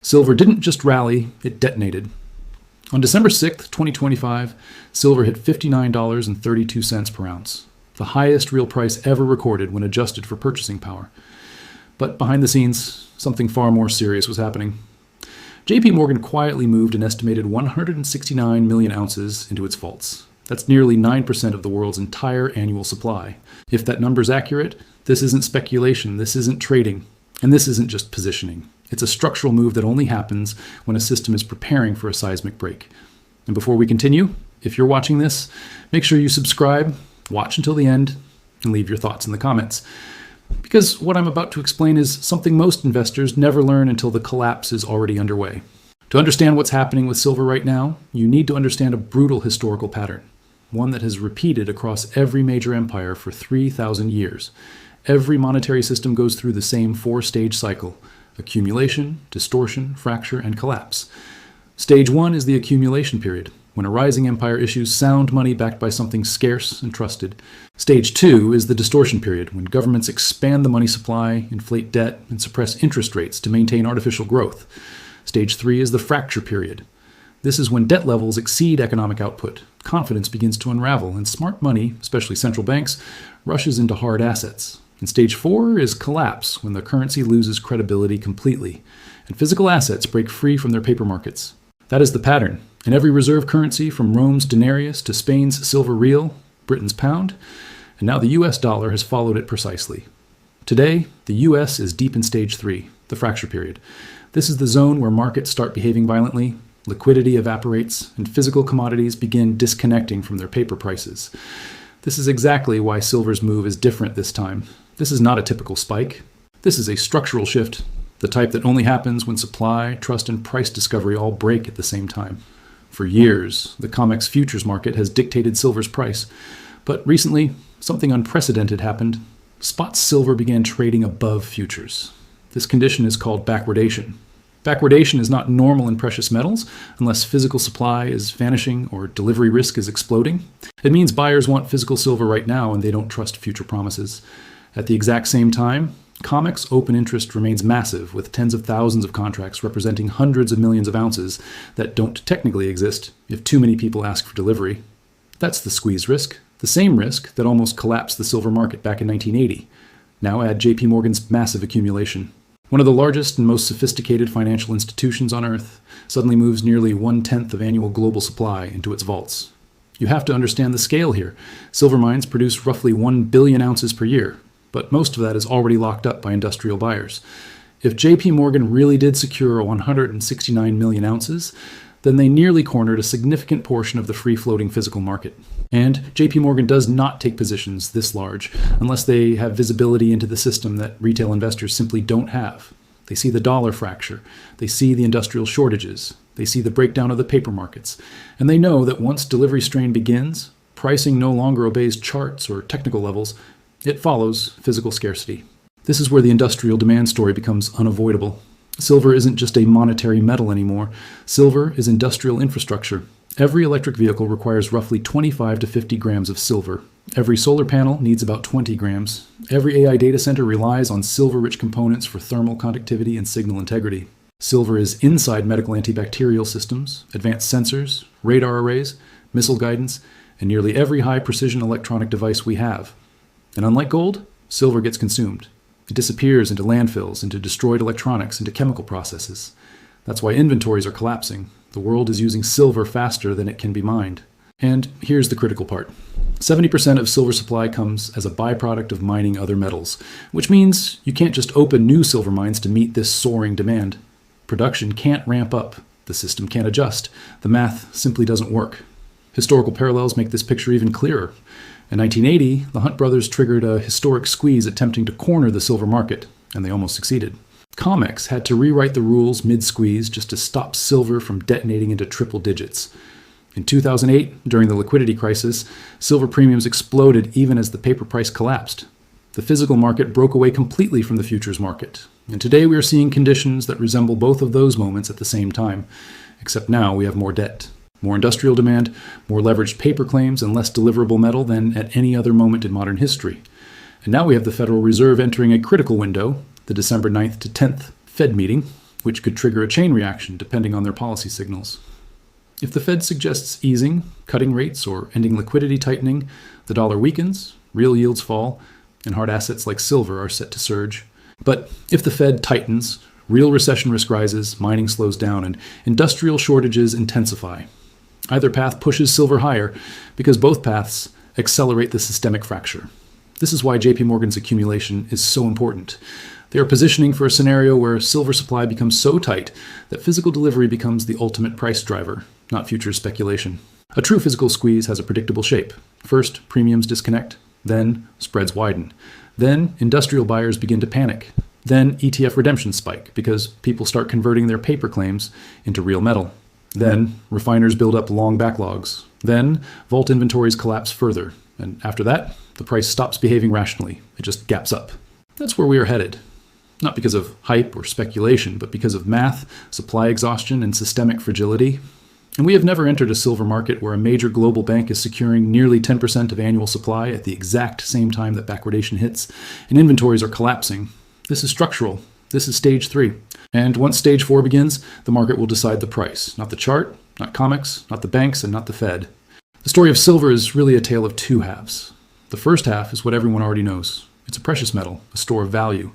Silver didn't just rally, it detonated. On December 6th, 2025, silver hit $59.32 per ounce, the highest real price ever recorded when adjusted for purchasing power. But behind the scenes, something far more serious was happening. JPMorgan quietly moved an estimated 169 million ounces into its vaults. That's nearly 9% of the world's entire annual supply. If that number's accurate, this isn't speculation, this isn't trading, and this isn't just positioning. It's a structural move that only happens when a system is preparing for a seismic break. And before we continue, if you're watching this, make sure you subscribe, watch until the end, and leave your thoughts in the comments. Because what I'm about to explain is something most investors never learn until the collapse is already underway. To understand what's happening with silver right now, you need to understand a brutal historical pattern, one that has repeated across every major empire for 3,000 years. Every monetary system goes through the same four-stage cycle: accumulation, distortion, fracture, and collapse. Stage 1 is the accumulation period, when a rising empire issues sound money backed by something scarce and trusted. Stage 2 is the distortion period, when governments expand the money supply, inflate debt, and suppress interest rates to maintain artificial growth. Stage 3 is the fracture period. This is when debt levels exceed economic output, confidence begins to unravel, and smart money, especially central banks, rushes into hard assets. And stage 4 is collapse, when the currency loses credibility completely, and physical assets break free from their paper markets. That is the pattern. In every reserve currency, from Rome's denarius to Spain's silver real, Britain's pound, and now the US dollar has followed it precisely. Today, the US is deep in stage 3, the fracture period. This is the zone where markets start behaving violently, liquidity evaporates, and physical commodities begin disconnecting from their paper prices. This is exactly why silver's move is different this time. This is not a typical spike. This is a structural shift, the type that only happens when supply, trust, and price discovery all break at the same time. For years, the COMEX futures market has dictated silver's price. But recently, something unprecedented happened. Spot silver began trading above futures. This condition is called backwardation. Backwardation is not normal in precious metals unless physical supply is vanishing or delivery risk is exploding. It means buyers want physical silver right now and they don't trust future promises. At the exact same time, COMEX open interest remains massive, with tens of thousands of contracts representing hundreds of millions of ounces that don't technically exist if too many people ask for delivery. That's the squeeze risk, the same risk that almost collapsed the silver market back in 1980. Now add JPMorgan's massive accumulation. One of the largest and most sophisticated financial institutions on Earth suddenly moves nearly 1/10 of annual global supply into its vaults. You have to understand the scale here. Silver mines produce roughly 1 billion ounces per year, but most of that is already locked up by industrial buyers. If JPMorgan really did secure 169 million ounces, then they nearly cornered a significant portion of the free-floating physical market. And JPMorgan does not take positions this large unless they have visibility into the system that retail investors simply don't have. They see the dollar fracture, they see the industrial shortages, they see the breakdown of the paper markets, and they know that once delivery strain begins, pricing no longer obeys charts or technical levels, it follows physical scarcity. This is where the industrial demand story becomes unavoidable. Silver isn't just a monetary metal anymore. Silver is industrial infrastructure. Every electric vehicle requires roughly 25 to 50 grams of silver. Every solar panel needs about 20 grams. Every AI data center relies on silver-rich components for thermal conductivity and signal integrity. Silver is inside medical antibacterial systems, advanced sensors, radar arrays, missile guidance, and nearly every high-precision electronic device we have. And unlike gold, silver gets consumed. It disappears into landfills, into destroyed electronics, into chemical processes. That's why inventories are collapsing. The world is using silver faster than it can be mined. And here's the critical part. 70% of silver supply comes as a byproduct of mining other metals, which means you can't just open new silver mines to meet this soaring demand. Production can't ramp up. The system can't adjust. The math simply doesn't work. Historical parallels make this picture even clearer. In 1980, the Hunt brothers triggered a historic squeeze attempting to corner the silver market, and they almost succeeded. COMEX had to rewrite the rules mid-squeeze just to stop silver from detonating into triple digits. In 2008, during the liquidity crisis, silver premiums exploded even as the paper price collapsed. The physical market broke away completely from the futures market, and today we are seeing conditions that resemble both of those moments at the same time, except now we have more debt. More industrial demand, more leveraged paper claims, and less deliverable metal than at any other moment in modern history. And now we have the Federal Reserve entering a critical window, the December 9th to 10th Fed meeting, which could trigger a chain reaction depending on their policy signals. If the Fed suggests easing, cutting rates, or ending liquidity tightening, the dollar weakens, real yields fall, and hard assets like silver are set to surge. But if the Fed tightens, real recession risk rises, mining slows down, and industrial shortages intensify. Either path pushes silver higher because both paths accelerate the systemic fracture. This is why JPMorgan's accumulation is so important. They are positioning for a scenario where silver supply becomes so tight that physical delivery becomes the ultimate price driver, not futures speculation. A true physical squeeze has a predictable shape. First, premiums disconnect. Then, spreads widen. Then, industrial buyers begin to panic. Then, ETF redemptions spike because people start converting their paper claims into real metal. Then, refiners build up long backlogs. Then, vault inventories collapse further. And after that, the price stops behaving rationally. It just gaps up. That's where we are headed. Not because of hype or speculation, but because of math, supply exhaustion, and systemic fragility. And we have never entered a silver market where a major global bank is securing nearly 10% of annual supply at the exact same time that backwardation hits, and inventories are collapsing. This is structural. This is stage 3. And once stage 4 begins, the market will decide the price. Not the chart, not COMEX, not the banks, and not the Fed. The story of silver is really a tale of two halves. The first half is what everyone already knows. It's a precious metal, a store of value.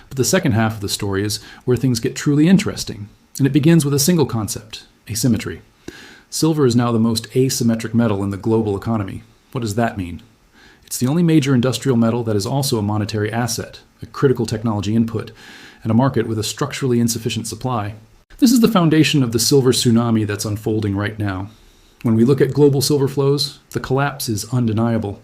But the second half of the story is where things get truly interesting. And it begins with a single concept, asymmetry. Silver is now the most asymmetric metal in the global economy. What does that mean? It's the only major industrial metal that is also a monetary asset, a critical technology input, and a market with a structurally insufficient supply. This is the foundation of the silver tsunami that's unfolding right now. When we look at global silver flows, the collapse is undeniable.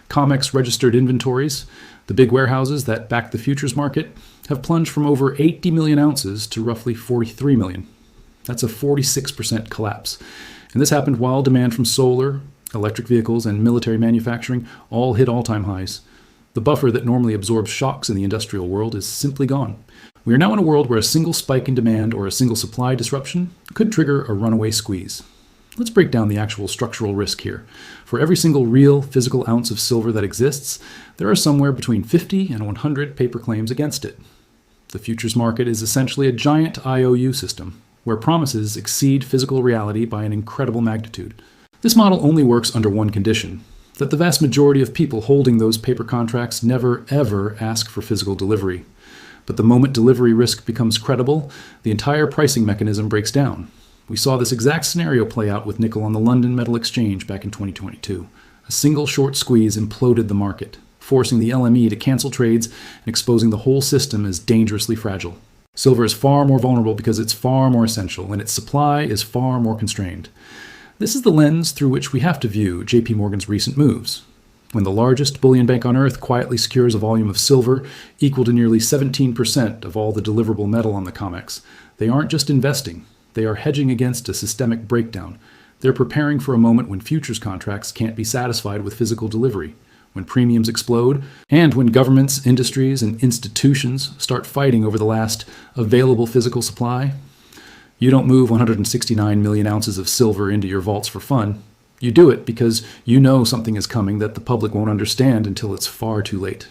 COMEX registered inventories, the big warehouses that back the futures market, have plunged from over 80 million ounces to roughly 43 million. That's a 46% collapse. And this happened while demand from solar, electric vehicles, and military manufacturing all hit all-time highs. The buffer that normally absorbs shocks in the industrial world is simply gone. We are now in a world where a single spike in demand or a single supply disruption could trigger a runaway squeeze. Let's break down the actual structural risk here. For every single real physical ounce of silver that exists, there are somewhere between 50 and 100 paper claims against it. The futures market is essentially a giant IOU system, where promises exceed physical reality by an incredible magnitude. This model only works under one condition, that the vast majority of people holding those paper contracts never, ever ask for physical delivery. But the moment delivery risk becomes credible, the entire pricing mechanism breaks down. We saw this exact scenario play out with nickel on the London Metal Exchange back in 2022. A single short squeeze imploded the market, forcing the LME to cancel trades and exposing the whole system as dangerously fragile. Silver is far more vulnerable because it's far more essential, and its supply is far more constrained. This is the lens through which we have to view JPMorgan's recent moves. When the largest bullion bank on earth quietly secures a volume of silver equal to nearly 17% of all the deliverable metal on the COMEX, they aren't just investing, they are hedging against a systemic breakdown. They're preparing for a moment when futures contracts can't be satisfied with physical delivery, when premiums explode, and when governments, industries, and institutions start fighting over the last available physical supply. You don't move 169 million ounces of silver into your vaults for fun. You do it because you know something is coming that the public won't understand until it's far too late.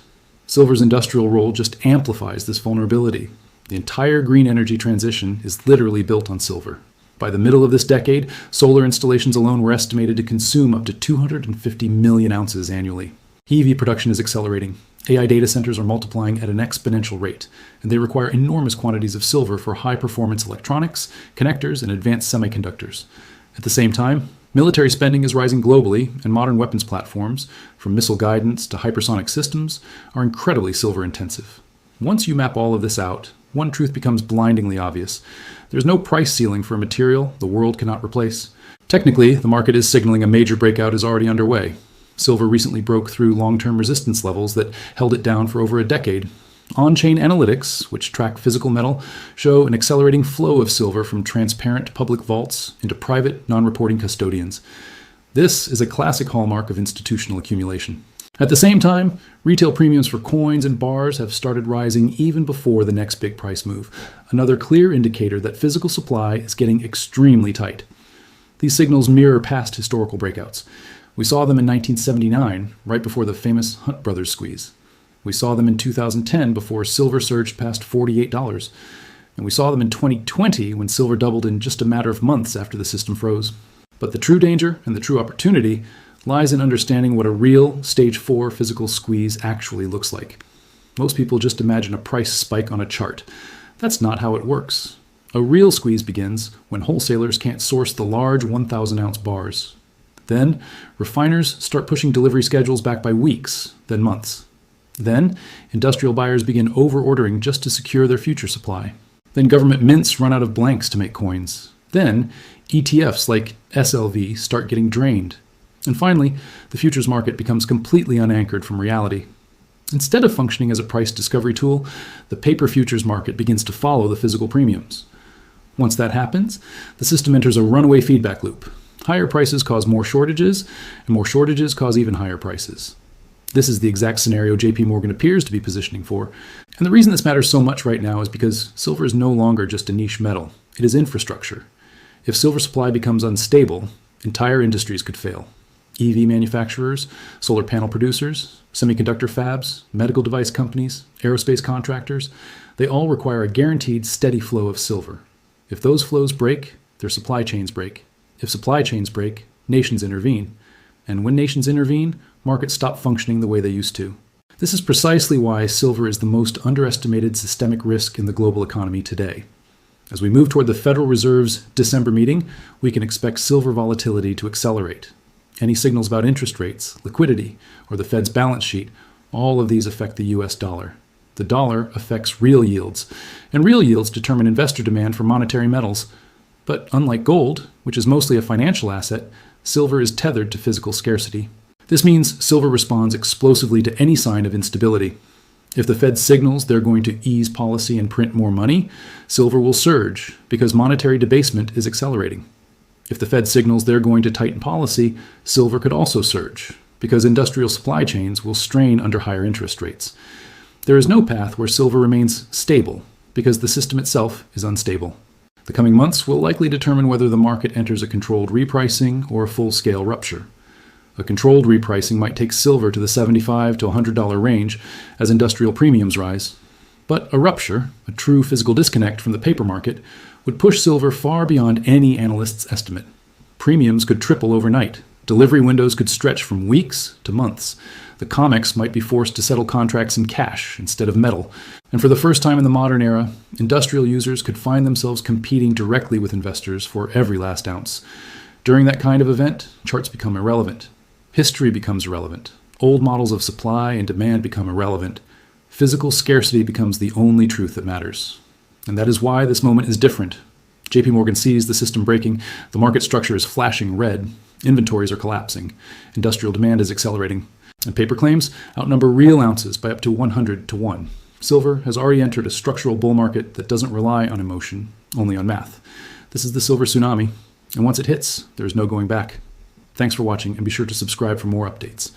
Silver's industrial role just amplifies this vulnerability. The entire green energy transition is literally built on silver. By the middle of this decade, solar installations alone were estimated to consume up to 250 million ounces annually. EV production is accelerating. AI data centers are multiplying at an exponential rate, and they require enormous quantities of silver for high-performance electronics, connectors, and advanced semiconductors. At the same time, military spending is rising globally, and modern weapons platforms, from missile guidance to hypersonic systems, are incredibly silver-intensive. Once you map all of this out, one truth becomes blindingly obvious. There's no price ceiling for a material the world cannot replace. Technically, the market is signaling a major breakout is already underway. Silver recently broke through long-term resistance levels that held it down for over a decade. On-chain analytics, which track physical metal, show an accelerating flow of silver from transparent public vaults into private, non-reporting custodians. This is a classic hallmark of institutional accumulation. At the same time, retail premiums for coins and bars have started rising even before the next big price move, another clear indicator that physical supply is getting extremely tight. These signals mirror past historical breakouts. We saw them in 1979, right before the famous Hunt Brothers squeeze. We saw them in 2010 before silver surged past $48. And we saw them in 2020 when silver doubled in just a matter of months after the system froze. But the true danger and the true opportunity lies in understanding what a real stage 4 physical squeeze actually looks like. Most people just imagine a price spike on a chart. That's not how it works. A real squeeze begins when wholesalers can't source the large 1,000-ounce bars. Then, refiners start pushing delivery schedules back by weeks, then months. Then, industrial buyers begin over-ordering just to secure their future supply. Then government mints run out of blanks to make coins. Then, ETFs like SLV start getting drained. And finally, the futures market becomes completely unanchored from reality. Instead of functioning as a price discovery tool, the paper futures market begins to follow the physical premiums. Once that happens, the system enters a runaway feedback loop. Higher prices cause more shortages, and more shortages cause even higher prices. This is the exact scenario JPMorgan appears to be positioning for. And the reason this matters so much right now is because silver is no longer just a niche metal. It is infrastructure. If silver supply becomes unstable, entire industries could fail. EV manufacturers, solar panel producers, semiconductor fabs, medical device companies, aerospace contractors, they all require a guaranteed steady flow of silver. If those flows break, their supply chains break. If supply chains break, nations intervene. And when nations intervene, markets stop functioning the way they used to. This is precisely why silver is the most underestimated systemic risk in the global economy today. As we move toward the Federal Reserve's December meeting, we can expect silver volatility to accelerate. Any signals about interest rates, liquidity, or the Fed's balance sheet, all of these affect the US dollar. The dollar affects real yields, and real yields determine investor demand for monetary metals. But unlike gold, which is mostly a financial asset, silver is tethered to physical scarcity. This means silver responds explosively to any sign of instability. If the Fed signals they're going to ease policy and print more money, silver will surge because monetary debasement is accelerating. If the Fed signals they're going to tighten policy, silver could also surge because industrial supply chains will strain under higher interest rates. There is no path where silver remains stable because the system itself is unstable. The coming months will likely determine whether the market enters a controlled repricing or a full-scale rupture. A controlled repricing might take silver to the $75 to $100 range as industrial premiums rise. But a rupture, a true physical disconnect from the paper market, would push silver far beyond any analyst's estimate. Premiums could triple overnight. Delivery windows could stretch from weeks to months. The COMEX might be forced to settle contracts in cash instead of metal. And for the first time in the modern era, industrial users could find themselves competing directly with investors for every last ounce. During that kind of event, charts become irrelevant. History becomes irrelevant. Old models of supply and demand become irrelevant. Physical scarcity becomes the only truth that matters. And that is why this moment is different. JPMorgan sees the system breaking. The market structure is flashing red. Inventories are collapsing. Industrial demand is accelerating. And paper claims outnumber real ounces by up to 100 to 1. Silver has already entered a structural bull market that doesn't rely on emotion, only on math. This is the silver tsunami, and once it hits, there is no going back. Thanks for watching, and be sure to subscribe for more updates.